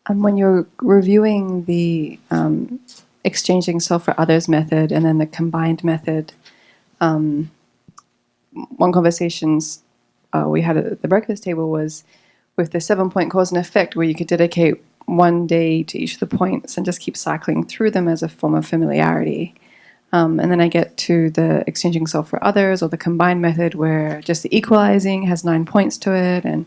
When you're reviewing the exchanging self for others method and then the combined method, one conversations we had at the breakfast table was with the 7-point cause and effect, where you could dedicate one day to each of the points and just keep cycling through them as a form of familiarity. And then I get to the exchanging self for others or the combined method, where just the equalizing has 9 points to it. And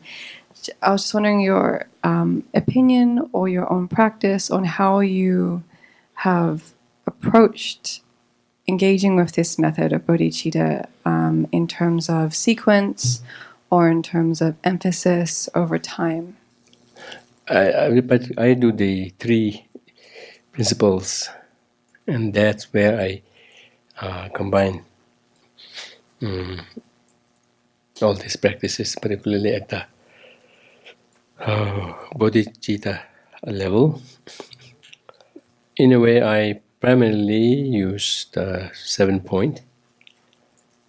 I was just wondering your opinion or your own practice on how you have approached engaging with this method of bodhicitta in terms of sequence or in terms of emphasis over time. But I do the 3 principles, and that's where I combine all these practices, particularly at the bodhicitta level. In a way, I primarily use the 7-point,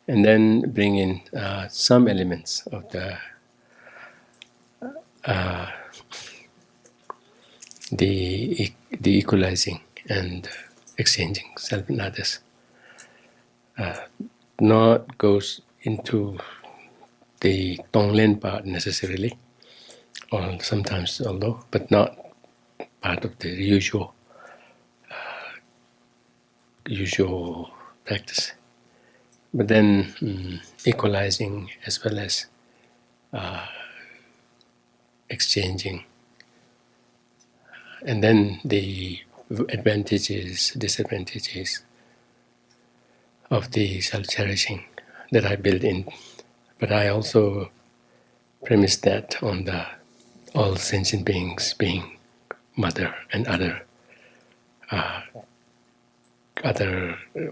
and then bring in some elements of the equalizing and exchanging self and others. Not goes into the Tonglen part necessarily, or sometimes although, but not part of the usual practice. But then equalizing as well as exchanging, and then the advantages, disadvantages of the self-cherishing that I build in. But I also premise that on the all sentient beings being mother and other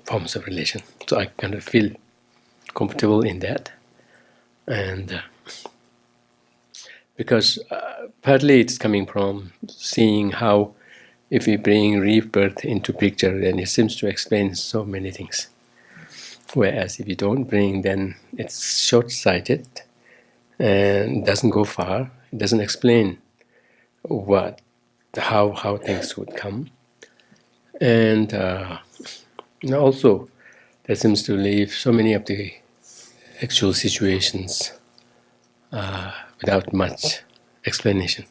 forms of relation. So I kind of feel comfortable in that, and because partly it's coming from seeing how if we bring rebirth into picture, then it seems to explain so many things. Whereas if you don't bring, then it's short-sighted and doesn't go far. It doesn't explain how things would come, and also that seems to leave so many of the actual situations without much explanation.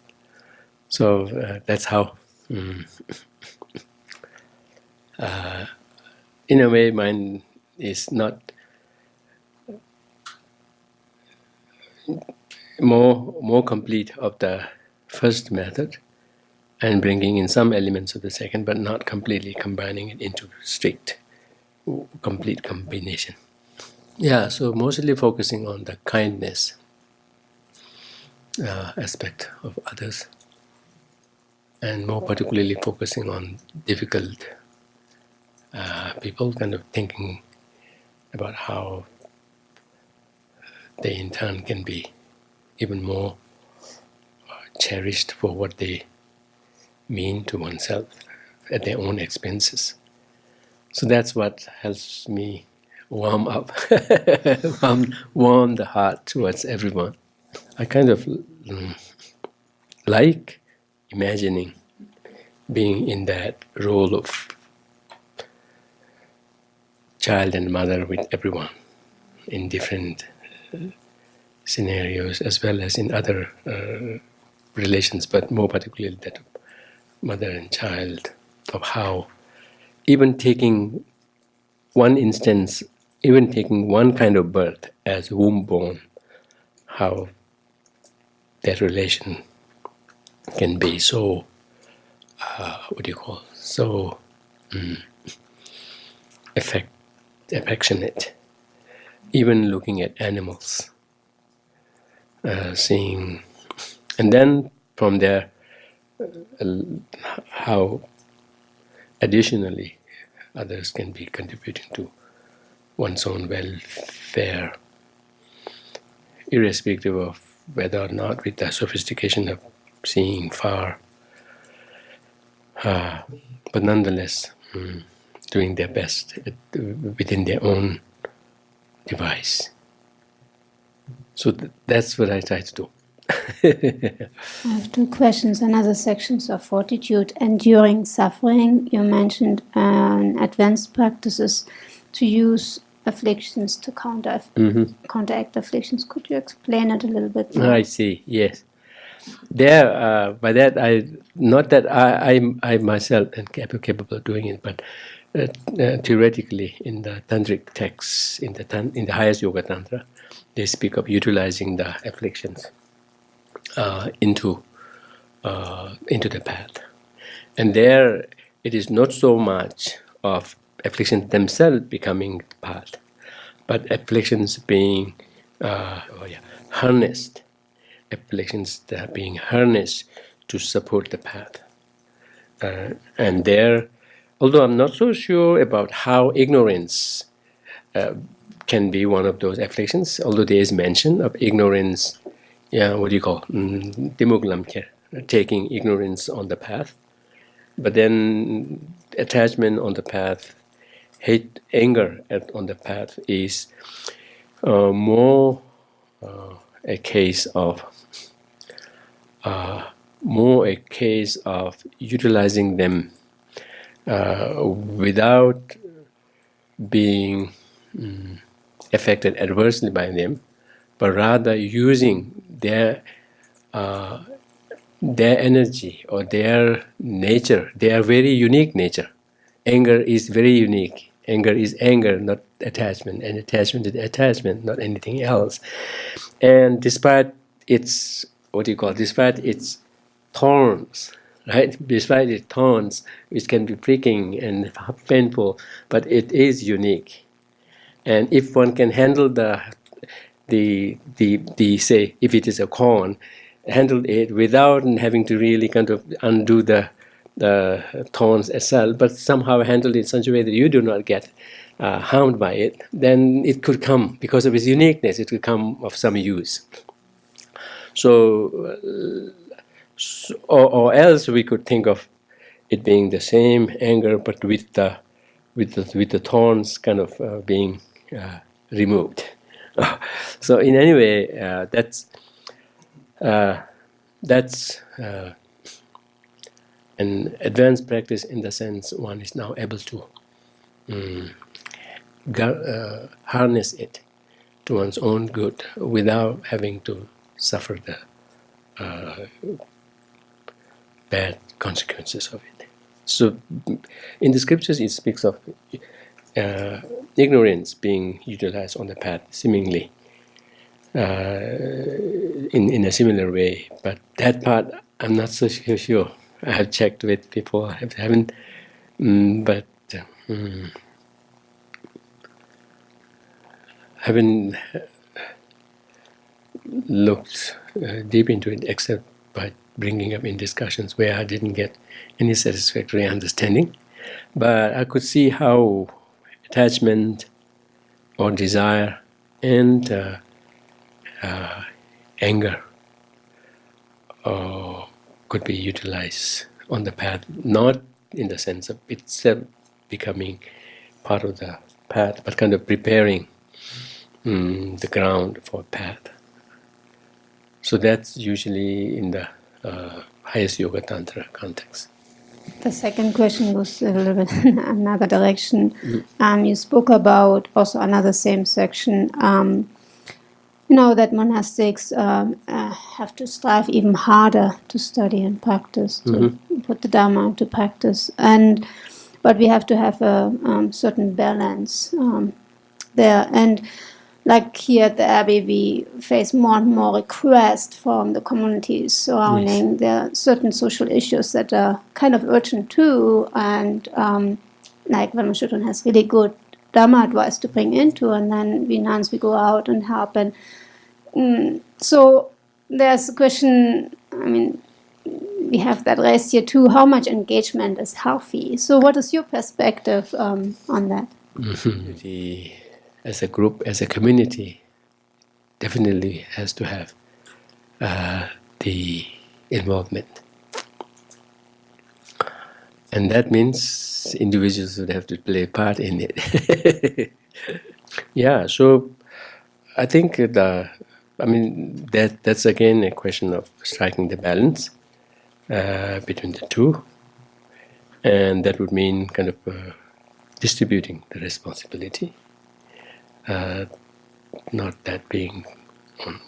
So that's how, in a way, mine is not more complete of the first method, and bringing in some elements of the second, but not completely combining it into strict, complete combination. Yeah, so mostly focusing on the kindness aspect of others, and more particularly focusing on difficult people, kind of thinking about how they in turn can be even more cherished for what they mean to oneself at their own expenses. So that's what helps me warm up, warm the heart towards everyone. I kind of like imagining being in that role of child and mother with everyone in different scenarios, as well as in other relations, but more particularly that of mother and child, of how even taking one instance, even taking one kind of birth as womb born, how that relation can be so, so affectionate. Even looking at animals, seeing, and then from there, how additionally others can be contributing to one's own welfare, irrespective of whether or not with the sophistication of seeing far, but nonetheless doing their best within their own device. So that's what I try to do. I have two questions. Another sections of fortitude. Enduring suffering. You mentioned advanced practices to use afflictions to counteract afflictions. Could you explain it a little bit more? I see. Yes. There, by that, not that I myself am capable of doing it, but theoretically, in the tantric texts, in the highest yoga tantra, they speak of utilizing the afflictions into the path, and there it is not so much of afflictions themselves becoming the path, but afflictions being harnessed. Afflictions that are being harnessed to support the path. And there, although I'm not so sure about how ignorance can be one of those afflictions, although there is mention of ignorance, what do you call, dimuglamke, taking ignorance on the path. But then attachment on the path, hate, anger on the path is more a case of utilizing them without being affected adversely by them, but rather using their energy or their nature, their very unique nature. Anger is very unique. Anger is anger, not attachment, and attachment is attachment, not anything else. And despite its thorns, right? Despite its thorns, which can be pricking and painful, but it is unique. And if one can handle the say, if it is a corn, handle it without having to really kind of undo the thorns itself, but somehow handle it in such a way that you do not get harmed by it, then it could come, because of its uniqueness, it could come of some use. So, or else we could think of it being the same anger, but with the thorns kind of being removed. So, in any way, that's an advanced practice in the sense one is now able to harness it to one's own good without having to suffer the bad consequences of it. So, in the scriptures, it speaks of ignorance being utilized on the path, seemingly in a similar way. But that part, I'm not so sure. I have checked with people, I haven't, but haven't looked deep into it, except by bringing up in discussions where I didn't get any satisfactory understanding. But I could see how attachment or desire and anger could be utilized on the path, not in the sense of itself becoming part of the path, but kind of preparing the ground for a path. So that's usually in the highest yoga tantra context. The second question was a little bit in another direction. You spoke about also another same section. That monastics have to strive even harder to study and practice, to put the Dharma into practice. But we have to have a certain balance there. And like here at the Abbey, we face more and more requests from the communities surrounding. Yes. There are certain social issues that are kind of urgent too, and like Dharma has really good Dharma advice to bring into, and then we nuns, we go out and help. And so there's a question, we have that raised here too, how much engagement is healthy? So what is your perspective on that? As a group, as a community, definitely has to have the involvement. And that means individuals would have to play a part in it. Yeah, so I think I mean, that's again a question of striking the balance between the two, and that would mean kind of distributing the responsibility, not that being on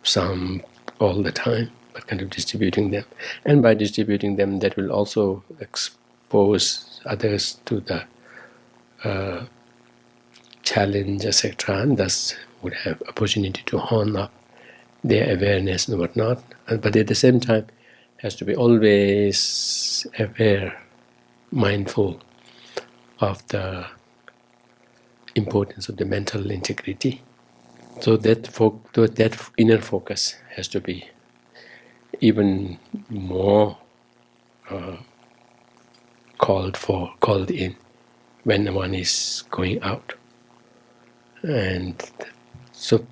some all the time, but kind of distributing them. And by distributing them, that will also expose others to the challenge, etc., and thus would have opportunity to hone up their awareness and whatnot. But at the same time, has to be always aware, mindful of the importance of the mental integrity. So that inner focus has to be even more called in when one is going out. And so,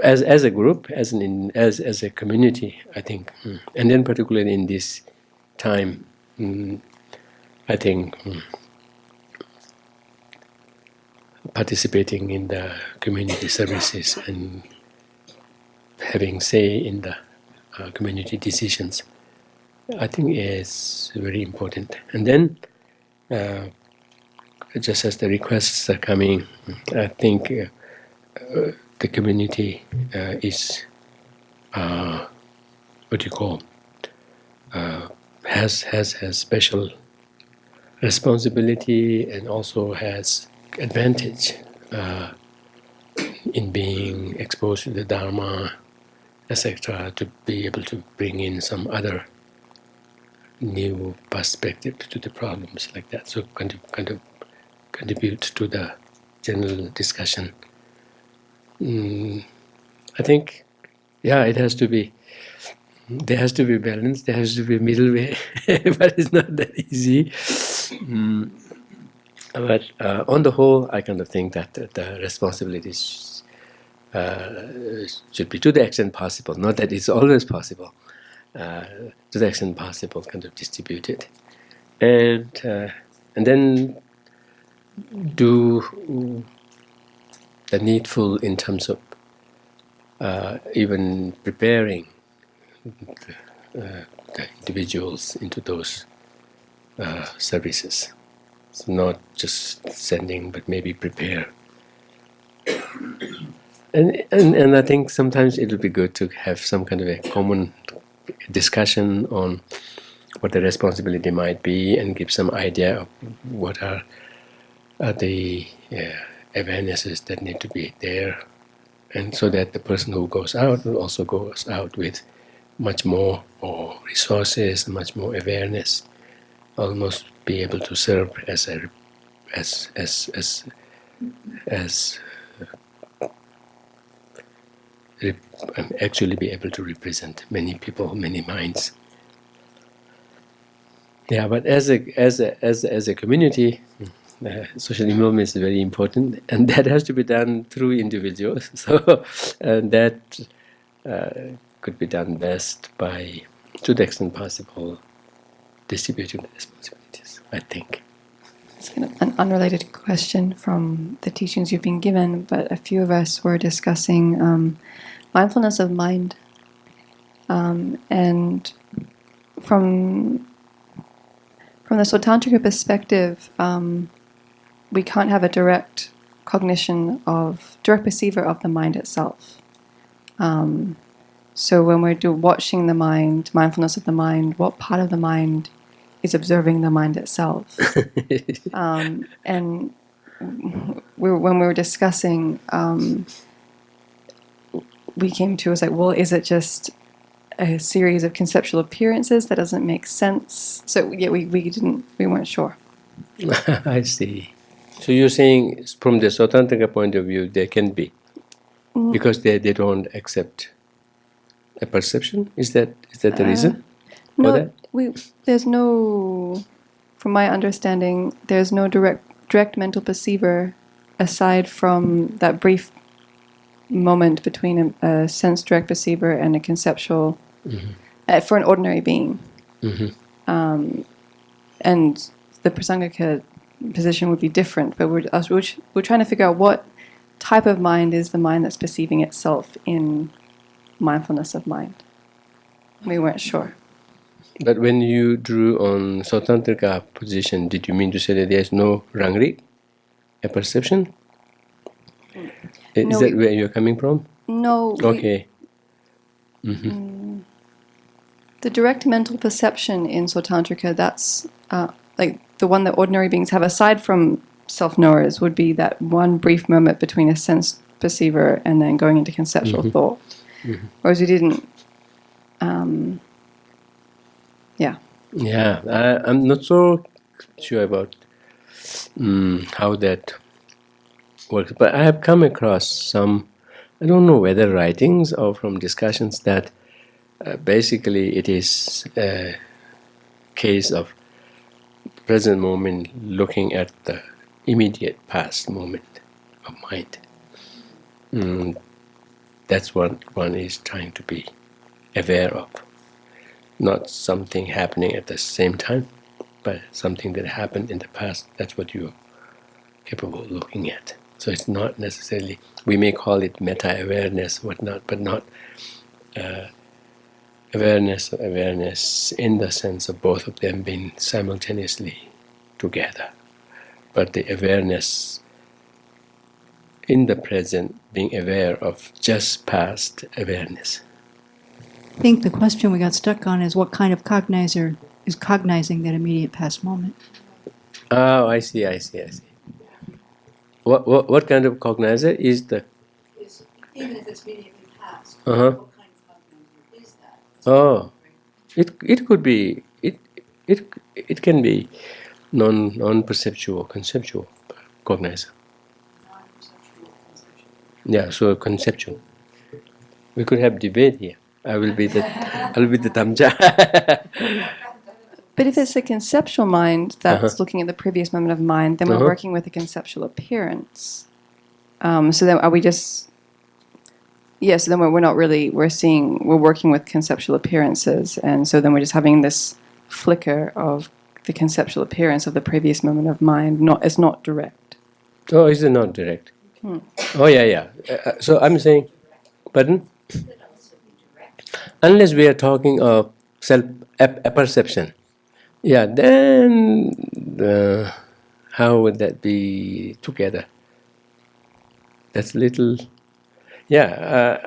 as a group, as a community, I think, and then particularly in this time, I think participating in the community services and having say in the community decisions, I think is very important. And then, just as the requests are coming, I think the community is has special responsibility and also has advantage in being exposed to the Dharma, etc., to be able to bring in some other new perspective to the problems like that. So kind of contribute to the general discussion. I think, it has to be. There has to be balance. There has to be a middle way, but it's not that easy. But on the whole, I kind of think that the responsibilities should be, to the extent possible, not that it's always possible, to the extent possible, kind of distributed, and then do the needful in terms of even preparing the individuals into those services. So not just sending, but maybe prepare. And I think sometimes it would be good to have some kind of a common discussion on what the responsibility might be and give some idea of what are the awarenesses that need to be there, and so that the person who goes out will also goes out with much more resources, much more awareness, almost be able to serve as actually be able to represent many people, many minds. Yeah, but as a community, social involvement is very important, and that has to be done through individuals. So, and that could be done best by, to the extent possible, distributing the responsibilities, I think. It's kind of an unrelated question from the teachings you've been given, but a few of us were discussing mindfulness of mind, and from the Sotantrika perspective, we can't have a direct perceiver of the mind itself. So when we're watching the mind, mindfulness of the mind, what part of the mind is observing the mind itself? And when we were discussing, we came to, is it just a series of conceptual appearances that doesn't make sense? So we weren't sure. I see. So you're saying from the Sotantrika point of view, there can be, because they don't accept a perception? Is that the reason for that? There's no, from my understanding, there's no direct mental perceiver aside from that brief moment between a sense direct perceiver and a conceptual, for an ordinary being. And the Prasangika position would be different, but we're trying to figure out what type of mind is the mind that's perceiving itself in mindfulness of mind. We weren't sure. But when you drew on Sautantrika position, did you mean to say that there is no rangri, a perception? Is No, that where you're coming from? No. Okay. The direct mental perception in Sautantrika, that's like the one that ordinary beings have, aside from self-knowers, would be that one brief moment between a sense perceiver and then going into conceptual thought. Whereas we didn't, Yeah, I'm not so sure about how that works, but I have come across some, I don't know whether writings or from discussions, that basically it is a case of present moment looking at the immediate past moment of mind. That's what one is trying to be aware of. Not something happening at the same time, but something that happened in the past. That's what you're capable of looking at. So it's not necessarily, we may call it meta-awareness, whatnot, but not awareness in the sense of both of them being simultaneously together. But the awareness in the present, being aware of just past awareness. I think the question we got stuck on is what kind of cognizer is cognizing that immediate past moment? Oh, I see. What kind of cognizer is the? Even if it's immediately past, Uh-huh. what kind of cognizer is that? Oh, it could be it can be non-perceptual, conceptual cognizer. Non-perceptual conceptual. Yeah, so conceptual. We could have debate here. I will be the tamja. but if it's a conceptual mind that's looking at the previous moment of mind, then we're working with a conceptual appearance. So then are we just... Yeah, so then we're not really... We're working with conceptual appearances, and so then we're just having this flicker of the conceptual appearance of the previous moment of mind. It's not direct. Oh, is it not direct? Oh, yeah. So I'm saying, pardon? Unless we are talking of self-perception. Yeah, then how would that be together? That's little... Yeah,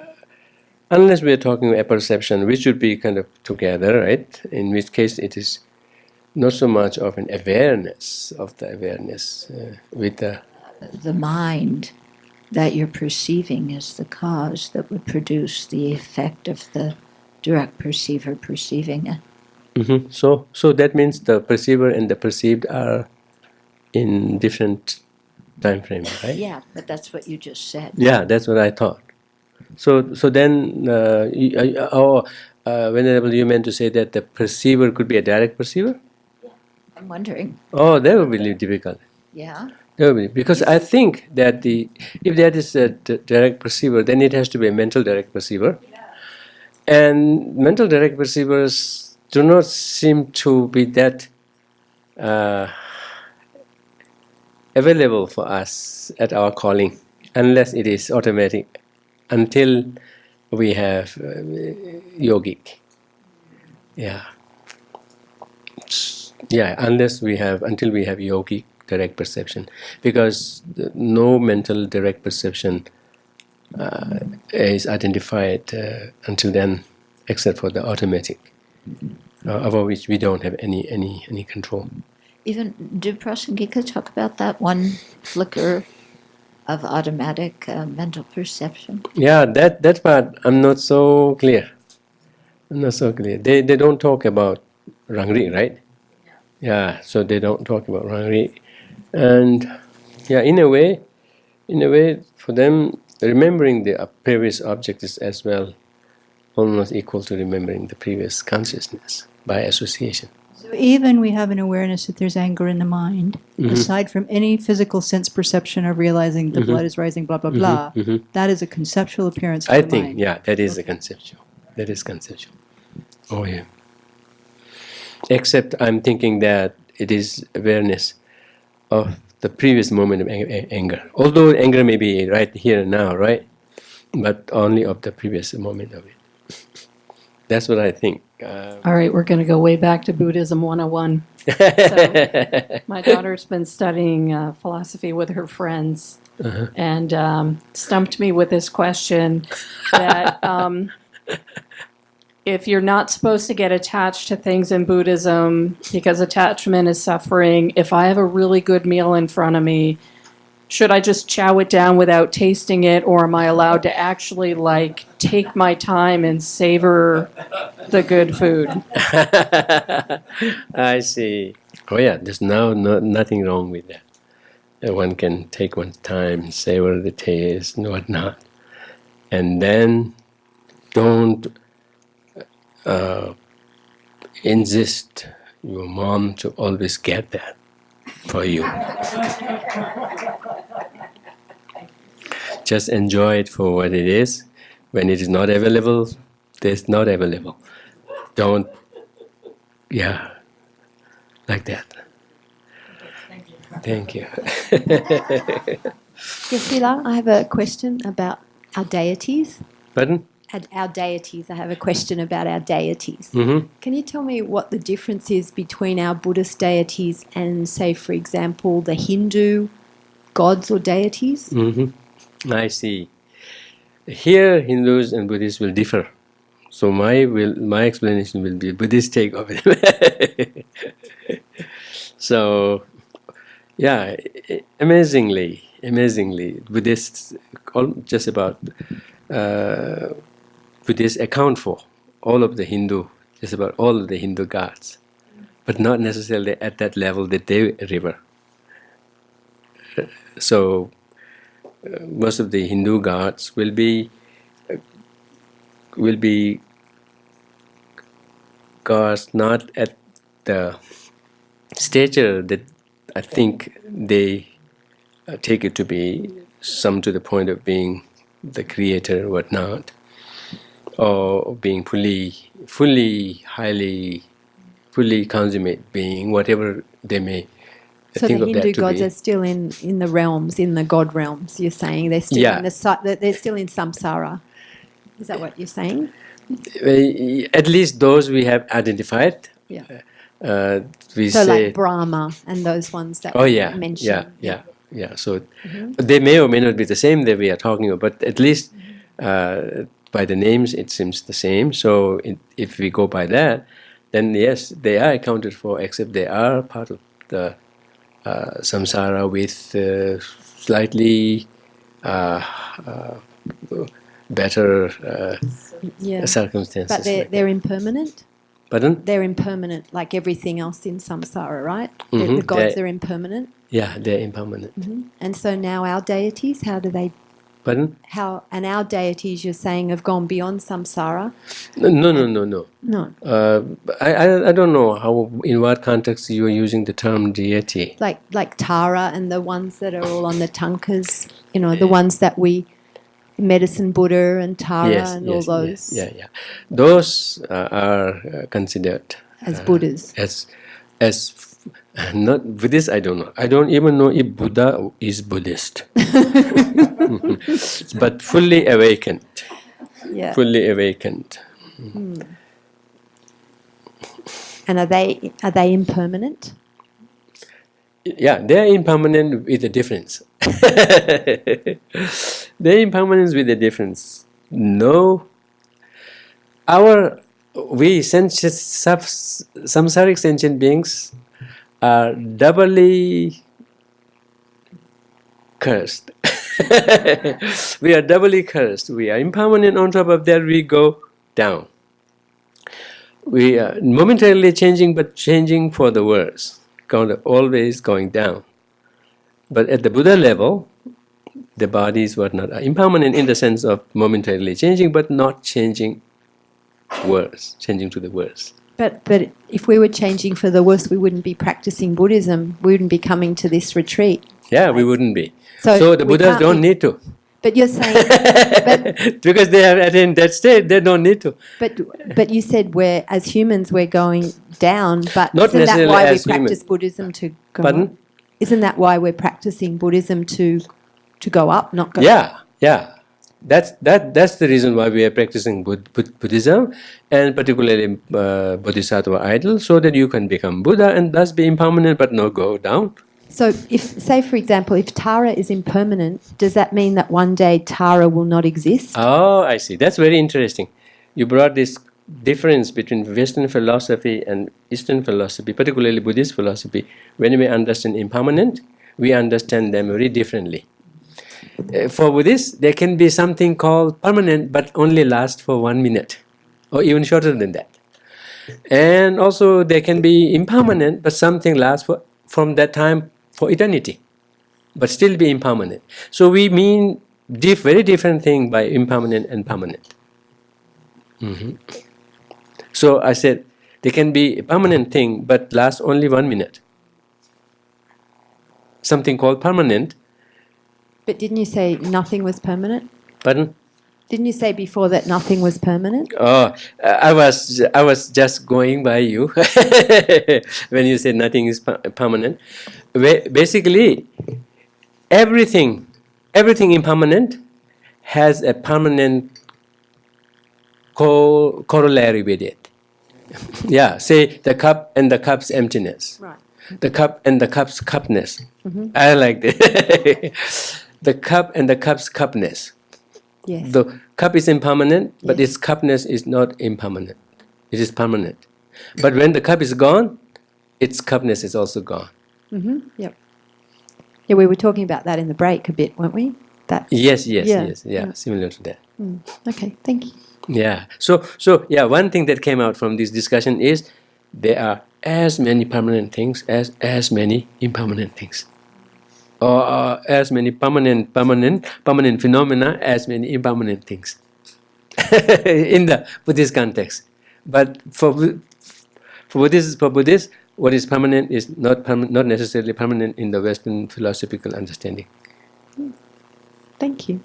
unless we are talking a perception, which should be kind of together, right? In which case it is not so much of an awareness of the awareness with the... The mind that you're perceiving is the cause that would produce the effect of the direct perceiver perceiving it. So that means the perceiver and the perceived are in different time frame, right? Yeah, but that's what you just said. Yeah, that's what I thought. So then, Venerable, you meant to say that the perceiver could be a direct perceiver? I'm wondering. Oh, that would be really difficult. Yeah. That would be, because I think that if that is a direct perceiver, then it has to be a mental direct perceiver. And mental direct perceivers do not seem to be that available for us at our calling, unless it is automatic, until we have yogic. Yeah, until we have yogic direct perception, because no mental direct perception is identified until then, except for the automatic, over which we don't have any control. Even do Prasangika talk about that one flicker of automatic mental perception? Yeah, that part I'm not so clear. They don't talk about rangri, right? Yeah, so they don't talk about rangri, and yeah, in a way, for them, remembering the previous object is as well almost equal to remembering the previous consciousness by association. So even we have an awareness that there's anger in the mind, aside from any physical sense perception of realizing the blood is rising, blah, blah, blah, that is a conceptual appearance of I the think, mind. yeah, that is a conceptual. That is conceptual. Oh, yeah. Except I'm thinking that it is awareness of the previous moment of anger. Although anger may be right here and now, right? But only of the previous moment of it. That's what I think. All right, we're going to go way back to Buddhism 101. So, my daughter's been studying philosophy with her friends and stumped me with this question that if you're not supposed to get attached to things in Buddhism because attachment is suffering, if I have a really good meal in front of me, should I just chow it down without tasting it, or am I allowed to actually like take my time and savor the good food? I see. Oh yeah, there's nothing wrong with that. One can take one's time, savor the taste and whatnot, and then don't insist your mom to always get that for you. Just enjoy it for what it is. When it is not available, it's not available. Don't, like that. Thank you. Geshe, I have a question about our deities. Pardon? Our deities. I have a question about our deities. Mm-hmm. Can you tell me what the difference is between our Buddhist deities and, say, for example, the Hindu gods or deities? Mm-hmm. I see. Here, Hindus and Buddhists will differ. So my explanation will be Buddhist take of it. So, yeah, amazingly, Buddhists just about Buddhists account for all of the just about all of the Hindu gods, but not necessarily at that level that they revere. So, most of the Hindu gods will be gods not at the stature that I think they take it to be, some to the point of being the creator or whatnot, or being fully consummate being, whatever they may So think the of that Hindu to gods be. are still in the realms, in the god realms. You're saying they're still Yeah. in they're still in samsara. Is that what you're saying? At least those we have identified. Yeah. We So say, like Brahma and those ones that oh we yeah, mentioned. yeah. So they may or may not be the same that we are talking about, but at least by the names it seems the same. So if we go by that, then yes, they are accounted for, except they are part of the samsara with slightly better circumstances. But they're impermanent. Pardon? They're impermanent, like everything else in samsara, right? Mhm. The gods are impermanent. Yeah, they're impermanent. And so now our deities, how do they? Pardon? And our deities, you're saying, have gone beyond samsara. No. No, I don't know in what context you are using the term deity. like Tara and the ones that are all on the tankas. The ones that Medicine Buddha and Tara and all those Yeah. Those are considered as Buddhas. as not Buddhist. I don't know. I don't even know if Buddha is Buddhist. But fully awakened. Yeah. Fully awakened. And are they impermanent? Yeah, they're impermanent with a difference. They're impermanent with a difference. No, we samsaric sentient beings are doubly cursed. We are doubly cursed. We are impermanent. On top of that, we go down. We are momentarily changing, but changing for the worse. Always going down. But at the Buddha level, the bodies were not impermanent in the sense of momentarily changing, but not changing worse, changing to the worse. But if we were changing for the worse, we wouldn't be practicing Buddhism. We wouldn't be coming to this retreat. Yeah, we wouldn't be. So So the we Buddhas can't don't be- need to. But you're saying, Because they have attained that state, they don't need to. but you said as humans we're going down. But Not isn't that necessarily why we as human. practice Buddhism to go Pardon? up? Isn't that why we're practicing Buddhism to go up, not go Yeah, yeah. That's the reason why we are practicing Buddhism, and particularly Bodhisattva idol, so that you can become Buddha and thus be impermanent but not go down. So, if, say, for example, if Tara is impermanent, does that mean that one day Tara will not exist? Oh, I see. That's very interesting. You brought this difference between Western philosophy and Eastern philosophy, particularly Buddhist philosophy. When we understand impermanent, we understand them very differently. For Buddhists, there can be something called permanent, but only last for 1 minute, or even shorter than that. And also, there can be impermanent, but something lasts from that time for eternity, but still be impermanent. So we mean very different thing by impermanent and permanent. So I said there can be a permanent thing, but lasts only 1 minute. Something called permanent. But didn't you say nothing was permanent? Pardon? Didn't you say before that nothing was permanent? Oh, I was just going by you when you said nothing is permanent. Basically, everything impermanent has a permanent corollary with it. Yeah, say the cup and the cup's emptiness. Right. The cup and the cup's cupness. I like that. The cup and the cup's cupness. Yes. The cup is impermanent, but Yes. its cupness is not impermanent. It is permanent. But when the cup is gone, its cupness is also gone. Yep. Yeah, we were talking about that in the break a bit, weren't we? That. Yes, Yeah. similar to that. Okay, thank you. Yeah. So yeah, one thing that came out from this discussion is there are as many permanent things as many impermanent things, or as many permanent phenomena as many impermanent things in the Buddhist context. But for Buddhists, what is permanent is not necessarily permanent in the Western philosophical understanding. Thank you.